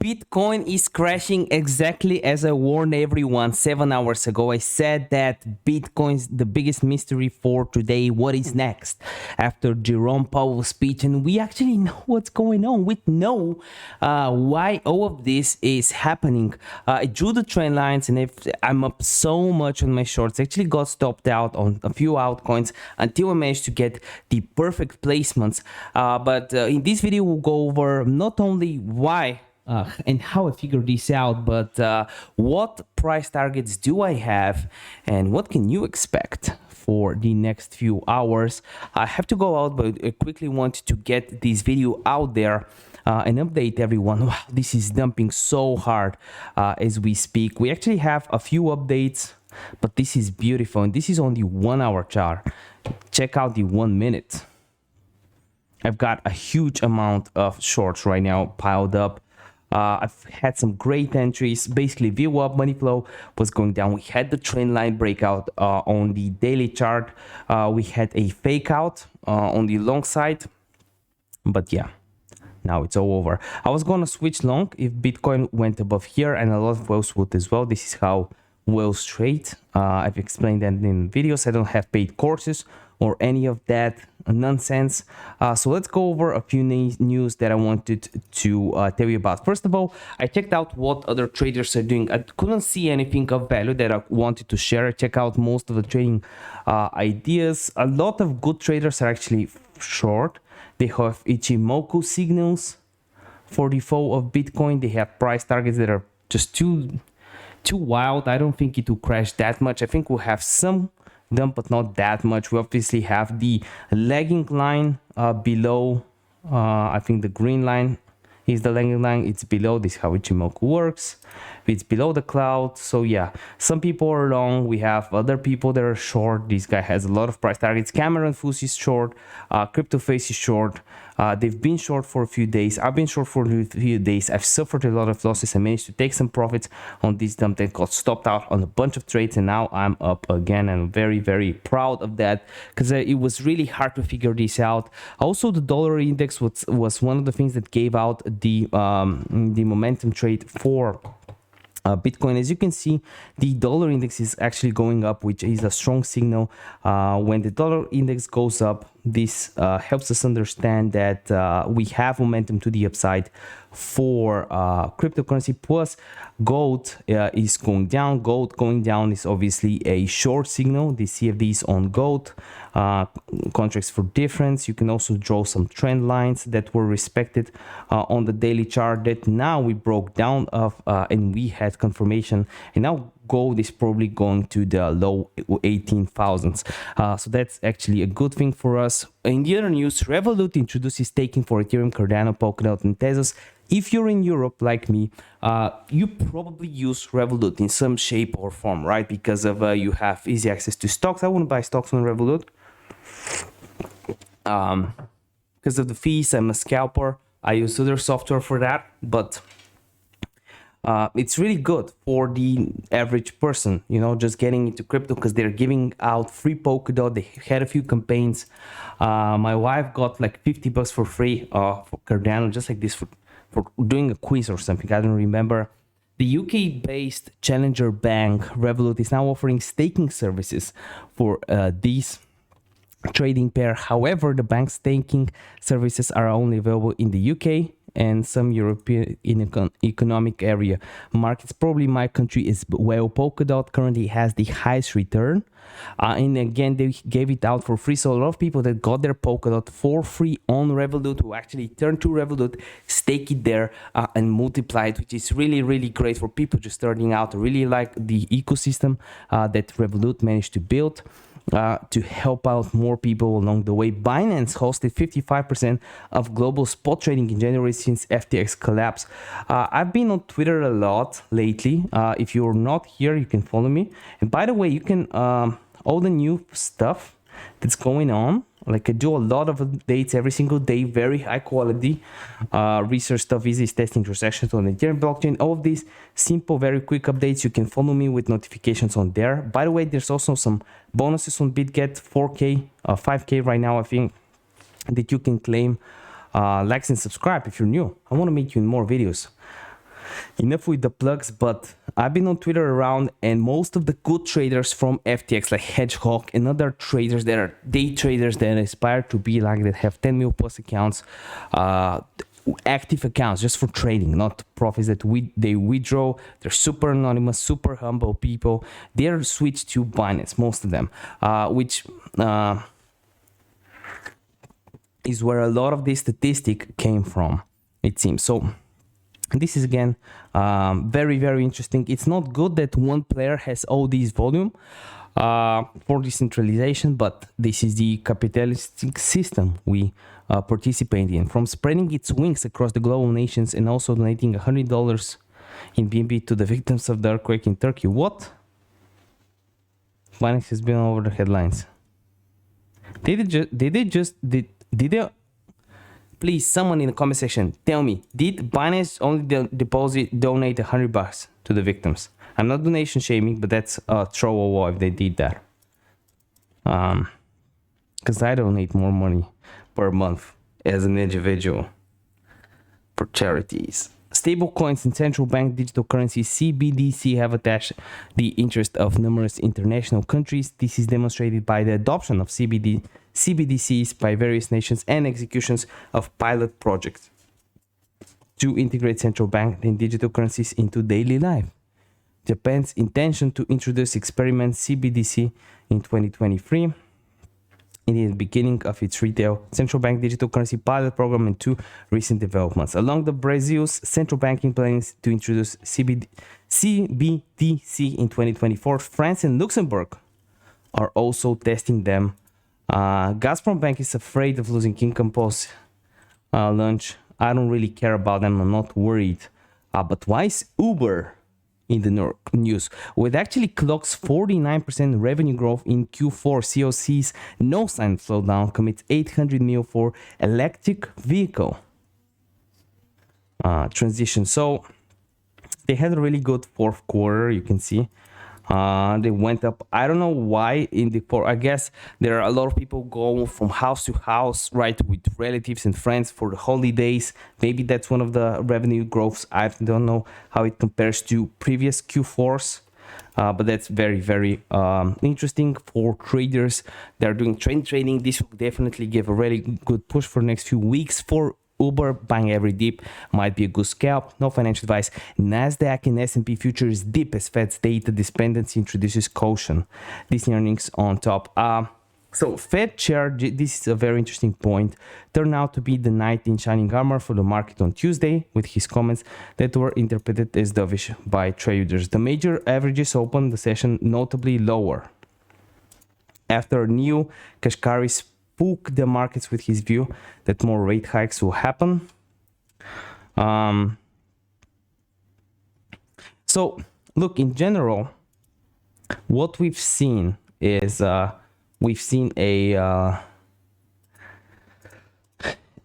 Bitcoin is crashing exactly as I warned everyone 7 hours ago. I said that Bitcoin's the biggest mystery for today. What is next? After Jerome Powell's speech, and we actually know what's going on. We know why all of this is happening. I drew the trend lines, and if I'm up so much on my shorts, I actually got stopped out on a few altcoins until I managed to get the perfect placements. But in this video, we'll go over not only why and how I figured this out, but what price targets do I have and what can you expect for the next few hours. I have to go out, but I quickly want to get this video out there and update everyone. Wow, this is dumping so hard as we speak. We actually have a few updates, but this is beautiful, and this is on the 1 hour chart. Check out the 1 minute. I've got a huge amount of shorts right now piled up. I've had some great entries. Basically, view up, money flow was going down. We had the trend line breakout on the daily chart. We had a fake out on the long side. But yeah, now it's all over. I was going to switch long if Bitcoin went above here, and a lot of whales would as well. This is how whales trade. I've explained that in videos. I don't have paid courses or any of that nonsense. So let's go over a few news that I wanted to tell you about. First of all, I checked out what other traders are doing. I couldn't see anything of value that I wanted to share. I checked out most of the trading ideas. A lot of good traders are actually short. They have Ichimoku signals for the fall of Bitcoin. They have price targets that are just too wild. I don't think it will crash that much. I think we'll have some dump, but not that much. We obviously have the lagging line below. I think the green line is the lagging line. It's below. This is how Ichimoku works. It's below the cloud. So yeah, some people are long. We have other people that are short. This guy has a lot of price targets. Cameron Foos is short. CryptoFace is short. They've been short for a few days. I've been short for a few days. I've suffered a lot of losses. I managed to take some profits on this dump that got stopped out on a bunch of trades, and now I'm up again. And I'm very, very proud of that because it was really hard to figure this out. Also, the dollar index was one of the things that gave out the momentum trade for Bitcoin. As you can see, the dollar index is actually going up, which is a strong signal. When the dollar index goes up, this helps us understand that we have momentum to the upside for cryptocurrency. Plus, gold is going down. Gold going down is obviously a short signal. The CFDs on gold, contracts for difference. You can also draw some trend lines that were respected on the daily chart that now we broke down of and we had confirmation, and now gold is probably going to the low 18,000s. So that's actually a good thing for us. In the other news, Revolut introduces staking for Ethereum, Cardano, Polkadot, and Tezos. If you're in Europe like me, you probably use Revolut in some shape or form, right? Because of you have easy access to stocks. I wouldn't buy stocks on Revolut because of the fees. I'm a scalper. I use other software for that, but it's really good for the average person, you know, just getting into crypto because they're giving out free Polkadot. They had a few campaigns. My wife got like $50 for free for Cardano, just like this for doing a quiz or something. I don't remember. The UK-based challenger bank Revolut is now offering staking services for these trading pair. However, the bank's staking services are only available in the UK and some European economic area markets. Probably my country is well. Polkadot currently has the highest return. And again, they gave it out for free. So a lot of people that got their Polkadot for free on Revolut will actually turn to Revolut, stake it there, and multiply it, which is really, really great for people just starting out. I really like the ecosystem that Revolut managed to build to help out more people along the way. Binance hosted 55% of global spot trading in January since FTX collapse. I've been on Twitter a lot lately. If you're not here, you can follow me. And by the way, you can all the new stuff that's going on. Like I do a lot of updates every single day, very high quality research stuff, easy testing transactions on the Ethereum blockchain. All of these simple, very quick updates. You can follow me with notifications on there. By the way, there's also some bonuses on BitGet, 4K, 5K right now, I think, that you can claim. Likes and subscribe if you're new. I want to make you more videos. enough with the plugs, but I've been on Twitter around, and most of the good traders from FTX, like Hedgehog and other traders that are day traders that aspire to be like that, have 10 mil plus accounts, active accounts just for trading, not profits that they withdraw. They're super anonymous, super humble people. They're switched to Binance, most of them, which is where a lot of this statistic came from, it seems. So this is again very, very interesting. It's not good that one player has all this volume for decentralization, but this is the capitalistic system we participate in. From spreading its wings across the global nations and also donating $100 in BNB to the victims of the earthquake in Turkey. What? Binance has been all over the headlines. Did they? Please, someone in the comment section, tell me, did Binance only donate $100 to the victims? I'm not donation shaming, but that's a throw if they did that. Because I donate more money per month as an individual for charities. Stablecoins and central bank digital currencies CBDC have attached the interest of numerous international countries. This is demonstrated by the adoption of CBDCs by various nations and executions of pilot projects to integrate central bank and digital currencies into daily life. Japan's intention to introduce experiment CBDC in 2023 in the beginning of its retail central bank digital currency pilot program and two recent developments. Along the Brazil's central banking plans to introduce CBDC in 2024, France and Luxembourg are also testing them. Gazprom Bank is afraid of losing income post launch. I don't really care about them. I'm not worried. But why is Uber in the news? With actually clocks 49% revenue growth in Q4, COC's no sign of slowdown, commits 800 mil for electric vehicle transition. So they had a really good fourth quarter, you can see. They went up. I don't know why in the fourth. I guess there are a lot of people going from house to house, right, with relatives and friends for the holidays. Maybe that's one of the revenue growths. I don't know how it compares to previous Q4s. But that's very, very interesting for traders that are doing trading. This will definitely give a really good push for the next few weeks. For Uber, buying every dip might be a good scalp. No financial advice. Nasdaq and S&P futures dip as Fed's data dependency introduces caution. Disney earnings on top. So Fed chair, this is a very interesting point, turned out to be the knight in shining armor for the market on Tuesday with his comments that were interpreted as dovish by traders. The major averages opened the session notably lower after Neo Kashkari spooked the markets with his view that more rate hikes will happen. So look, in general, what we've seen is we've seen a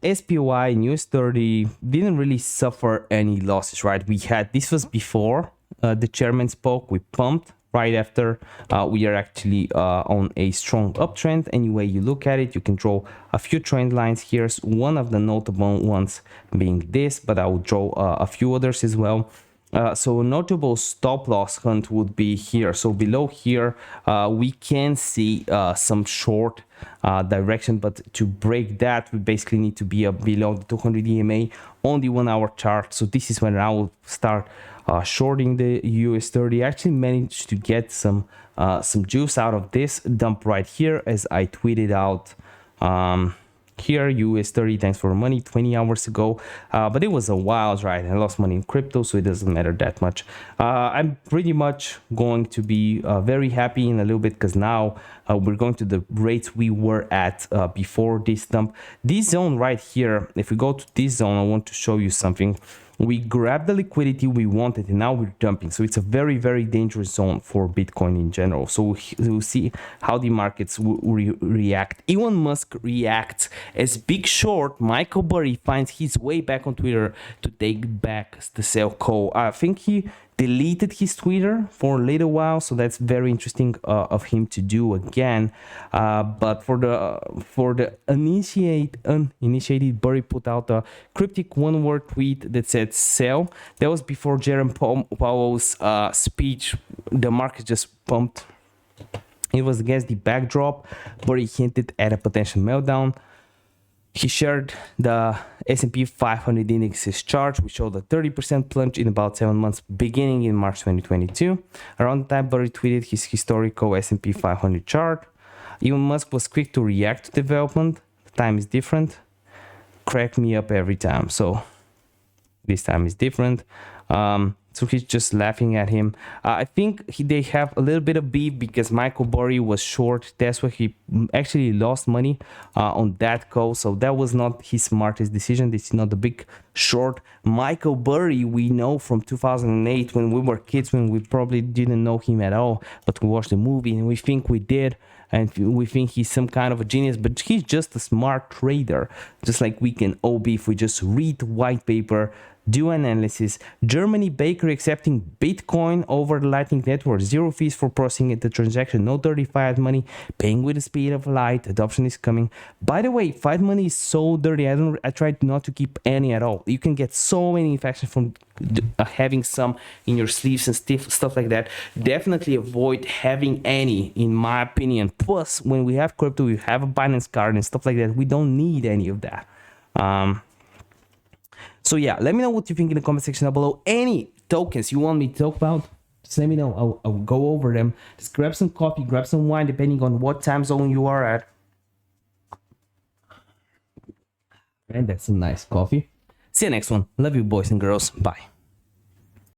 SPY News 30 didn't really suffer any losses, right? This was before the chairman spoke. We pumped right after. We are actually on a strong uptrend. Any way you look at it, you can draw a few trend lines. Here's one of the notable ones being this, but I will draw a few others as well. So a notable stop loss hunt would be here. So below here, we can see some short direction, but to break that, we basically need to be below the 200 EMA on the 1 hour chart. So this is when I will start shorting the US 30. I actually managed to get some juice out of this dump right here, as I tweeted out here, US 30, thanks for money, 20 hours ago. But it was a wild ride. I lost money in crypto, so it doesn't matter that much. I'm pretty much going to be very happy in a little bit, because now we're going to the rates we were at before this dump. This zone right here, if we go to this zone, I want to show you something. We grabbed the liquidity we wanted, and now we're dumping. So it's a very, very dangerous zone for Bitcoin in general. So we'll see how the markets will react. Elon Musk reacts as Big Short Michael Burry finds his way back on Twitter to take back the sell call. I think he deleted his Twitter for a little while, so that's very interesting of him to do again. But for the uninitiated, Burry put out a cryptic one-word tweet that said "sell." That was before Jerome Powell's speech. The market just pumped. It was against the backdrop, Burry hinted at a potential meltdown. He shared the S&P 500 index's chart, which showed a 30% plunge in about 7 months, beginning in March 2022. Around the time Burry tweeted his historical S&P 500 chart, Elon Musk was quick to react to development. The time is different. Crack me up every time. So this time is different. So he's just laughing at him. I think they have a little bit of beef because Michael Burry was short. That's why he actually lost money on that call. So that was not his smartest decision. This is not the big short. Michael Burry, we know from 2008 when we were kids, when we probably didn't know him at all, but we watched the movie and we think we did. And we think he's some kind of a genius, but he's just a smart trader, just like we can all be if we just read white paper, do analysis. Germany bakery accepting Bitcoin over the Lightning Network. 0 fees for processing the transaction. No dirty fiat money. Paying with the speed of light. Adoption is coming. By the way, fiat money is so dirty. I tried not to keep any at all. You can get so many infections from having some in your sleeves and stuff like that. Definitely avoid having any, in my opinion. Plus, when we have crypto, we have a Binance card and stuff like that. We don't need any of that. So yeah, let me know what you think in the comment section down below. Any tokens you want me to talk about, just let me know. I'll go over them. Just grab some coffee, grab some wine, depending on what time zone you are at. And that's some nice coffee. See you next one. Love you, boys and girls. Bye.